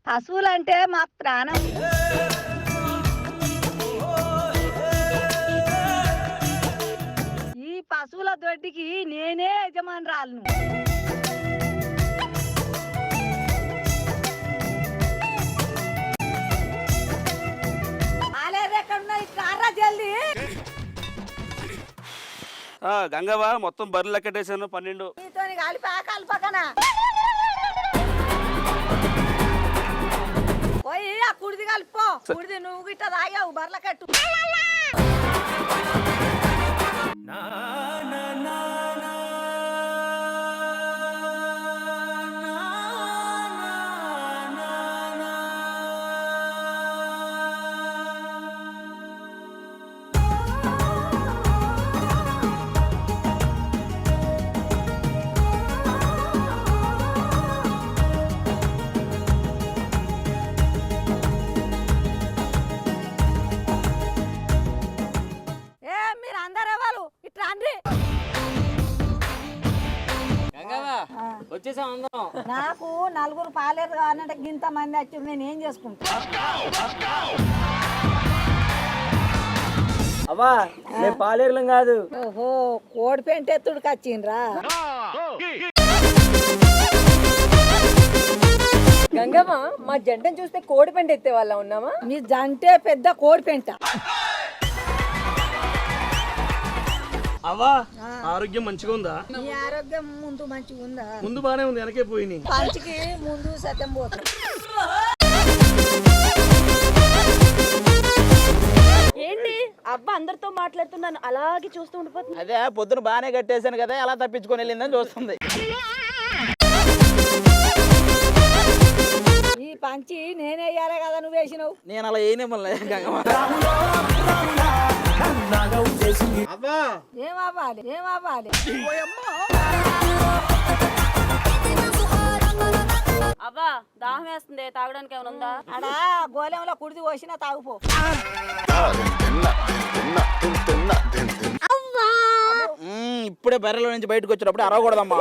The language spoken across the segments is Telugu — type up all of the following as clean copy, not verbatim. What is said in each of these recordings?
పశువులంటే మాకు ప్రాణం. ఈ పశువుల దొడ్డికి నేనే యజమానురాలను. జల్దీ గంగవ్వ మొత్తం బర్రెలు లెక్కటేసాను 12. నీతో కలిపకనా పోయి ఆ కుడిది కలిపో. కుడిది నువ్వు గిట్ట తాగావు బర్ల కట్టు. నాకు నలుగురు పాలేరు కావాలంటే గింత మంది వచ్చి నేను ఏం చేసుకుంటా. అవ్వా నేను పాలేరులం కాదు. ఓహో కోడి పెంటెత్తుడికి వచ్చిండ్రా. గంగమ్మ మా జంటను చూస్తే కోడి పెంట ఎత్తే వాళ్ళ ఉన్నామా? మీ జంటే పెద్ద కోడి పెంట. అవ్వా ఆరోగ్యం మంచిగా ఉందా? మీ ఆరోగ్యం ముందు మంచిగా ఉందా? ముందు బానే ఉంది, వెనకే పోయినాయి. పంచికి ముందు సత్యం పోతాం. ఏంటి అబ్బా అందరితో మాట్లాడుతున్నాను అలాగే చూస్తూ ఉండిపోతుంది. అదే పొద్దున బాగానే కట్టేశాను కదా, ఎలా తప్పించుకొని వెళ్ళిందని చూస్తుంది. ఈ పంచి నేనే వేయాలి కదా, నువ్వు వేసినావు. నేను అలా వేయనివ్వలే గంగమ్మ. ఏమవ్వాలి ఏమవ్వాలి? అవ్వా దాహం వేస్తుంది, తాగడానికి ఏమైనా ఉందా? అడా గోళంలో కుడిది పోసినా తాగుపో. ఇప్పుడే బర్రెలో నుంచి బయటకు వచ్చినప్పుడు అరవకూడదమ్మా.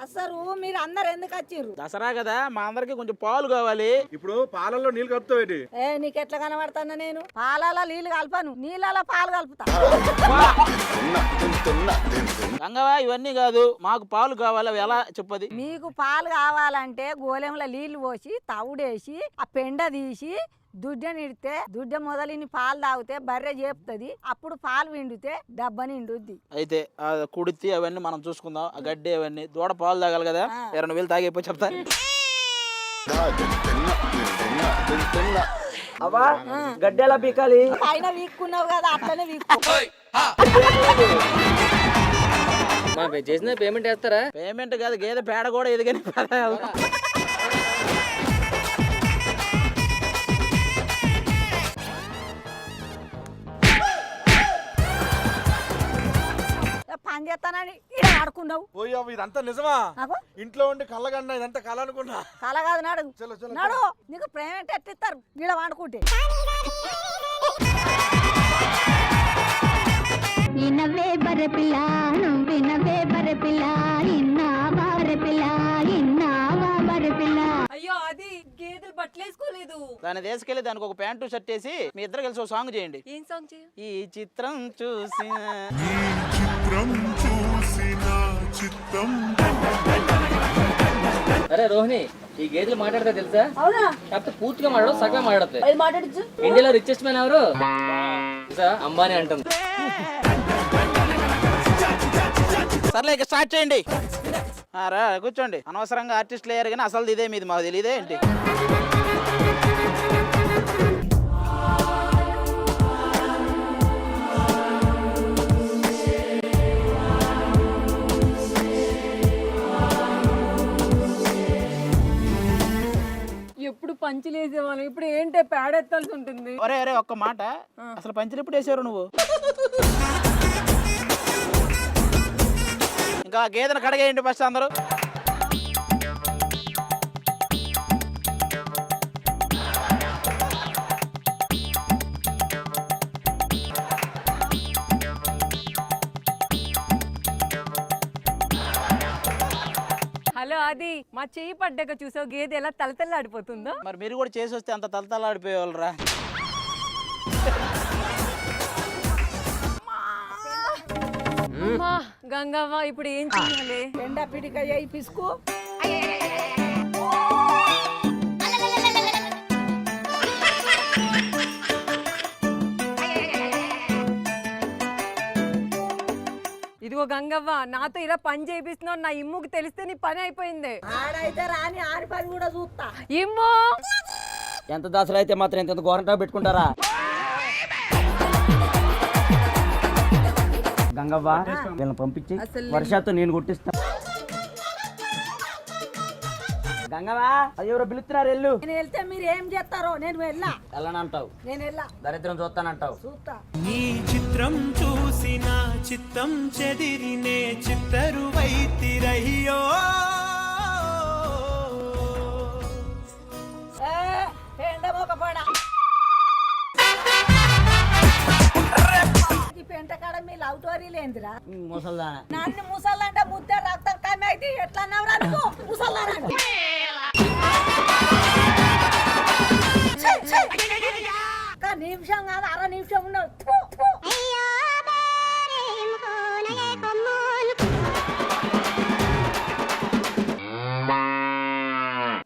అసలు మీరు అందరు ఎందుకు వచ్చిర్రు? దసరా కదా, మా అందరికి కొంచెం పాలు కావాలి. ఇప్పుడు పాలల్లో నీళ్ళు కలుపుతావేటి? నీకు ఎట్లా కనబడుతున్నా? నేను పాలలో నీళ్లు కలపను, నీళ్ళలో పాలు కలుపుతా. గంగవా ఇవన్నీ కాదు, మాకు పాలు కావాలి. అవి ఎలా చెప్పది? మీకు పాలు కావాలంటే గోళంలో నీళ్లు పోసి తవుడేసి ఆ పెండ తీసి దుడ్డ నిడితే దుడ్డ మొదలిని పాలు తాగితే బర్రె చేపుతుంది. అప్పుడు పాలు విండితే డబ్బ నిండుద్ది. అయితే ఆ కుడితి అవన్నీ మనం చూసుకుందాం. ఆ గడ్డి అవన్నీ దూడ పాలు తాగాలి కదా, 2,000 తాగిపోయి చెప్తా. అవా గడ్డి ఎలా పీకాలి? పైన వీక్కున్నావు కదా అట్లనే వీక్కు. చేసిన పేమెంట్ వేస్తారా? పేమెంట్ కాదు, గేదె పేడ కూడా ఎదిగని. పని చేస్తానని ఇక్కడ ఆడుకున్నావు. ఇదంతా నిజమా? ఇంట్లో ఉండి కళ్ళగన్నా ఇదంతా కళ అనుకున్నా. కళ కాదు, నాడు నాడు. నీకు పేమెంట్ ఎట్టిస్తారు ఇక్కడ వాడుకుంటే? ఇనవే బరపిల్ల నువ్వినవే బరపిల్ల ఇన్నావా బరపిల్ల ఇన్నావా బరపిల్ల. అయ్యో అది గేదెలు బట్టలేసుకోలేదు. దాన్ని తీసుకెళ్లి దానికి ఒక ప్యాంటు షర్ట్ వేసి మీ ఇద్దరు కలిసి ఒక సాంగ్ చేయండి. ఏం సాంగ్ చేయ? ఈ చిత్రం చూసి అరే రోహిణి, ఈ గేదెలు మాట్లాడతా తెలుసా? అవునా? కాకపోతే పూర్తిగా మాట్లాడదు, సగమే మాట్లాడతాయి. అది మాట్లాడచ్చు. ఇండియాలో రిచెస్ట్ మ్యాన్ ఎవరు? అంబానీ అంటుంది. సర్లే ఇక స్టార్ట్ చేయండి. రా కూర్చోండి. అనవసరంగా ఆర్టిస్ట్ లేయర్ కానీ అసలు ఇదే మీది మాకు తెలియదే ఏంటి? ఎప్పుడు పంచులు వేసేవాళ్ళం, ఇప్పుడు ఏంటి పేడెత్తాల్సి ఉంటుంది. ఒరే ఒరే ఒక్క మాట, అసలు పంచులు ఎప్పుడు వేసారు నువ్వు? ఇంకా గేదెను కడగేయండి ఫస్ట్ అందరూ. హలో అది మా చెయ్యి పడ్డాక చూసావు గేదె ఎలా తలతల్లాడిపోతుందో. మరి మీరు కూడా చేసి వస్తే అంత తలతలాడిపోయేవాళ్ళరా. అమ్మా, గంగవ్వ ఇప్పుడు ఏం చెయ్యాలి? పెండ పిడిక వేయి పిసుకు. ఇదిగో గంగవ్వ, నాతో ఇలా పని చేపిస్తున్నావు, నా ఇమ్ముకి తెలిస్తే నీ పని అయిపోయింది. ఆడైతే రాని ఆడి పని కూడా చూస్తా. ఇమ్ము ఎంత దసరా అయితే మాత్రం ఎంత గోరంటా పెట్టుకుంటారా? గంగవ్వ వీళ్ళని పంపించి వర్షాతో నేను కొట్టిస్తా. గంగవ్వ అది ఎవరో పిలుస్తున్నారు, వెళ్ళు. నేను వెళ్తే మీరు ఏం చేస్తారో నేను వెళ్ళా. వెళ్ళనంటావు, నేను వెళ్ళా, దరిద్రం చూస్తానంటావు. చూస్తా. నీ చిత్రం చూసిన చిత్తం చెదిరినే చిత్తరు వైతిరయ్యో. పెండ మొక్కపడా ఈ పెంట కాడ మీ లవ్ స్టోరీలు ఏందిరా? ముసల్దానా నన్ను ముసలంటే ముద్ద రక్తం కమ్మి అయితే ఎట్లా అన్నావురా నువ్వు? ముసలానంటే నిమిషం కాదు, అర నిమిషం ఉన్నావు.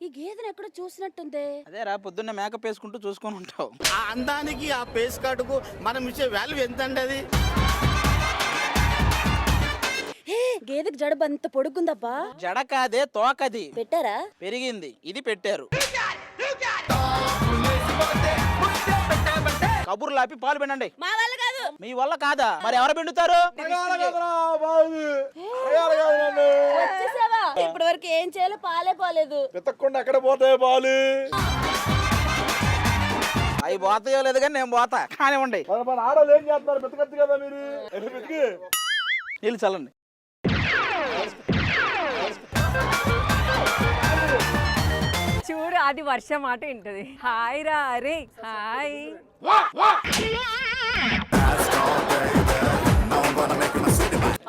ఈ గేదెను ఎక్కడో చూసినట్టుంది. అదే రా, పొద్దున్నే మేకప్ వేసుకుంటూ చూసుకొని ఉంటావు. ఆ అందానికి ఆ పేస్ కార్డుకు మనం ఇచ్చే వాల్యూ ఎంత అండి అది? గేదెకి జడబ అంత పొడుగుందబ్బా. జడ కాదే, తోకది. పెట్టారా? పెరిగింది, ఇది పెట్టారు. కబుర్లు ఆపి పాలు పిండండి. మా వల్ల కాదు. మీ వల్ల కాదా? మరి ఎవరు పిండుతారు? వచ్చేసావా? ఇప్పటి వరకు ఏం చేయాలో పాలే పోలేదు. వెతక్కుండా ఎక్కడ పోతాయి పాలు? అవి పోతాయో లేదు కానీ నేను పోతా, కానివ్వండి. మన ఆడలు ఏం చేస్తున్నారు? వెతకచ్చు కదా మీరు. వెతికి నీళ్ళు చల్లండి. చూడు, అది వర్షం మాట వింటది. హాయ్ రా, అరే హాయ్.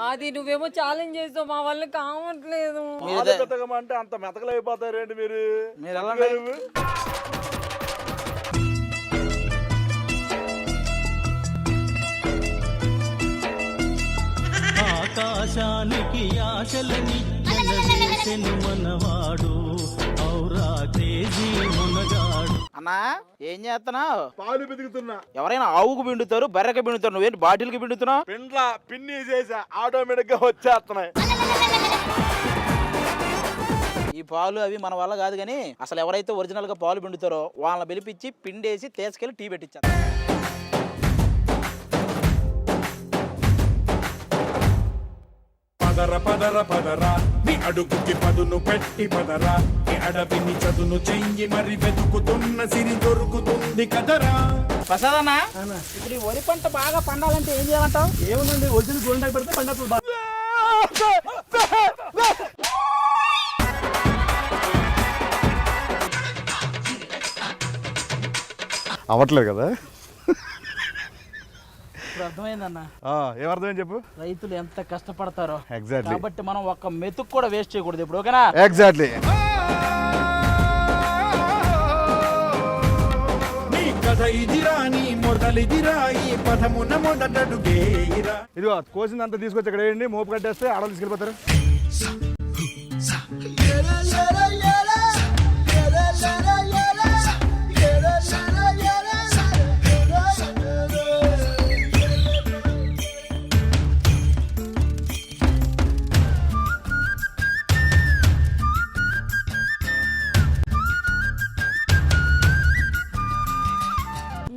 అది నువ్వేమో ఛాలెంజ్ చేస్తావు, మా వల్ల కావట్లేదు. వెతకమంటే అంత మెతకలైపోతారేంటి మీరు? మీరు వెళ్ళండి. ఆకాశానికి ఆశలని జనవేసెను మనవాడు ఔరా క్రేజీ మునగాడు. అన్నా ఏం చేస్తున్నావు? పాలు వెతుకుతున్నా. ఎవరైనా ఆవుకు పిండుతారు, బర్రెకి పిండుతారు, నువ్వేంటి బాటిల్కి పిండుతున్నావు? పిండ్ల పిన్ని చేసా, ఆటోమేటిక్ గా వచ్చేస్తున్నాయి. ఈ పాలు అవి మన వల్ల కాదు కానీ అసలు ఎవరైతే ఒరిజినల్ గా పాలు పిండుతారో వాళ్ళని పిలిపించి పిండేసి తీసుకెళ్లి టీ పెట్టించారు. పదర పదర పదరా నీ అడుగుకి పదును పెట్టి పదరా నీ అడవిని చదును చెయ్యి మరి వెతుకుతున్న సిరి దొరుకుతుంది కదరా. ప్రసాద్ అన్న, ఇప్పుడు ఈ వరి పంట బాగా పండాలంటే ఏం చేయాలంటావు? ఏముందండి, ఒరిజినల్ గోల్డ్ పెడితే పండుగ అవ్వట్లేదు కదా. ఇప్పుడు అర్థమైందన్న, ఏమర్థం చెప్పు. రైతులు ఎంత కష్టపడతారో. ఎగ్జాక్ట్లీ. కాబట్టి మనం ఒక్క మెతుకు కూడా వేస్ట్ చేయకూడదు ఇప్పుడు, ఓకేనా? ఎగ్జాక్ట్లీ. నీ కథ ఇదిరా నీ మొదలిదిరా ఈ పదమున మొదటడుగేయిరా. ఇదిగో కోసిందంతా తీసుకొచ్చి ఇక్కడ వేయండి, మోపు కట్టేస్తే ఆడలు తీసుకెళ్ళిపోతారు.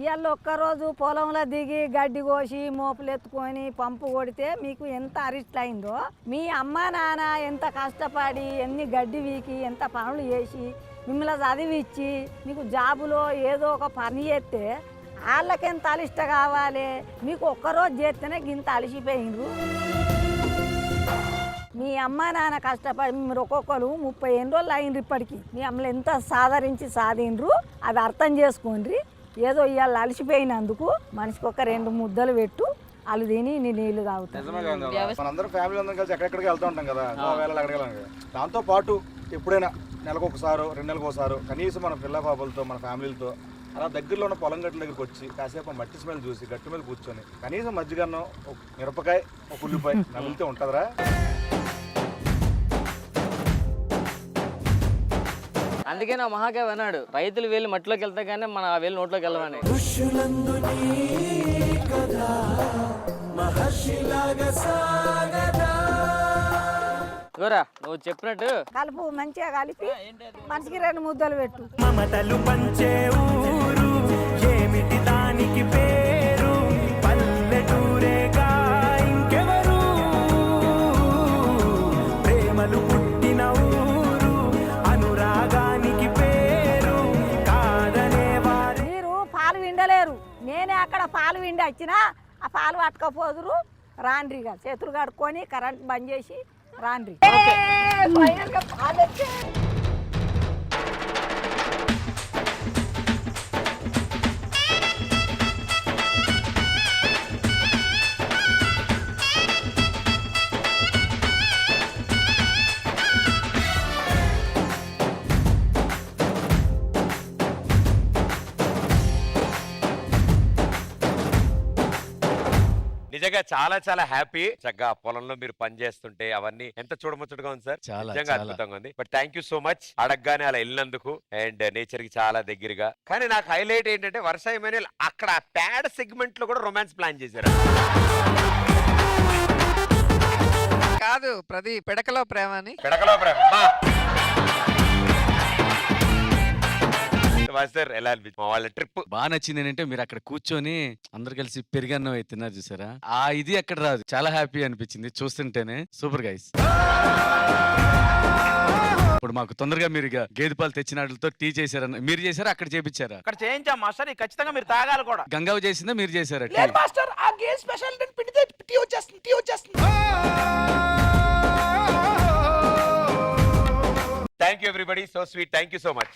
ఇవాళ ఒక్కరోజు పొలంలో దిగి గడ్డి కోసి మోపులు ఎత్తుకొని పంపు కొడితే మీకు ఎంత అరిస్ట్ అయిందో, మీ అమ్మ నాన్న ఎంత కష్టపడి ఎన్ని గడ్డి వీకి ఎంత పనులు చేసి మిమ్మల్ని చదివిచ్చి మీకు జాబులో ఏదో ఒక పని చేస్తే వాళ్ళకెంత అలిష్ట కావాలి. మీకు ఒక్కరోజు చేస్తేనే గింత అలిసిపోయినరు. మీ అమ్మ నాన్న కష్టపడి మీరు ఒక్కొక్కరు 30 రోజులు అయినరు. ఇప్పటికీ మీ అమ్మలు ఎంత సాధరించి సాధిండ్రు అది అర్థం చేసుకోండి. ఏదో ఇవాళ అలసిపోయినందుకు మనిషికి ఒక 2 ముద్దలు పెట్టు, వాళ్ళు తిని నీ నీళ్లు తాగుతారు. మనందరం ఫ్యామిలీ అందరం కలిసి ఎక్కడెక్కడికి వెళ్తూ ఉంటాం కదా, గోవాలో అక్కడికి వెళ్ళాం కదా. దాంతో పాటు ఎప్పుడైనా నెలకు ఒకసారో 2 నెలలకు ఒకసారో కనీసం మన పిల్ల పాపలతో మన ఫ్యామిలీలతో అలా దగ్గరలో ఉన్న పొలం గట్ల దగ్గరికి వచ్చి కాసేపు మట్టి స్మెల్ చూసి గట్టి మీద కూర్చొని కనీసం మజ్జిగన్నం ఒక మిరపకాయ ఒక ఉల్లిపాయ నమిలితే ఉంటుందిరా. అందుకే నా మహాకవి అన్నాడు, రైతులు వేలు మట్టిలోకి వెళ్తా కానీ మన ఆ వేలు నోట్లోకి వెళ్ళమని. గోరా నువ్వు చెప్పినట్టు కలుపు మంచిగా కలిపి మనిషికి 2 ముద్దలు పెట్టు. మమతలు పంచే ఊరు ఏమిటి దానికి పేరు, పల్లెటూరేగా ఇంకెవరు, ప్రేమలు పుట్టిన ఊరు అనురాగానికి పేరు కాదనే వారి. మీరు పాలు విండలేరు, నేనే అక్కడ పాలు విండి వచ్చినా ఆ పాలు పట్టుకపోదురు. రాండ్రిగా చేతులు కడుక్కొని కరెంట్ బంద్ చేసి రాండ్రి. ఫైనల్గా పాలు వచ్చాయి. నిజంగా చాలా చాలా హ్యాపీ. చక్కగా పొలంలో మీరు పని చేస్తుంటే అవన్నీ ఎంత చూడముచ్చటగా ఉంది సార్, నిజంగా అద్భుతంగా ఉంది. But thank you so much అడగగానే అలా వెళ్ళినందుకు అండ్ నేచర్ కి చాలా దగ్గరగా. కానీ నాకు హైలైట్ ఏంటంటే వర్ష ఎమ్మెల్యే అక్కడ ప్యాడ్ సెగ్మెంట్ లో కూడా రొమాన్స్ ప్లాన్ చేశారు. కాదు ప్రదీప్, పిడకలో ప్రేమ అని. పిడకలో ప్రేమ సార్ ఎలా అనిపించింది మా వాళ్ళ ట్రిప్? బాగా నచ్చింది ఏంటంటే మీరు అక్కడ కూర్చొని అందరు కలిసి పెరిగన్నం తిన్నారు చూసారా, ఆ ఇది అక్కడ రాదు. చాలా హ్యాపీ అనిపించింది చూస్తుంటేనే. Super guys. ఇప్పుడు మాకు తొందరగా మీరు ఇక గేదె పాలు తెచ్చిన వాటితో టీ చేశారన్న, మీరు చేశారా అక్కడ చేపించారా? అక్కడ చేయించాం మాస్టర్, ఇది ఖచ్చితంగా మీరు తాగాలి కూడా. గంగావ చేసిందా మీరు చేశారా? మాస్టర్ ఆ గేమ్ స్పెషల్ పిండితే టీ వచ్చేస్తుంది, టీ వచ్చేస్తుంది. Thank you everybody, so sweet. Thank you so much.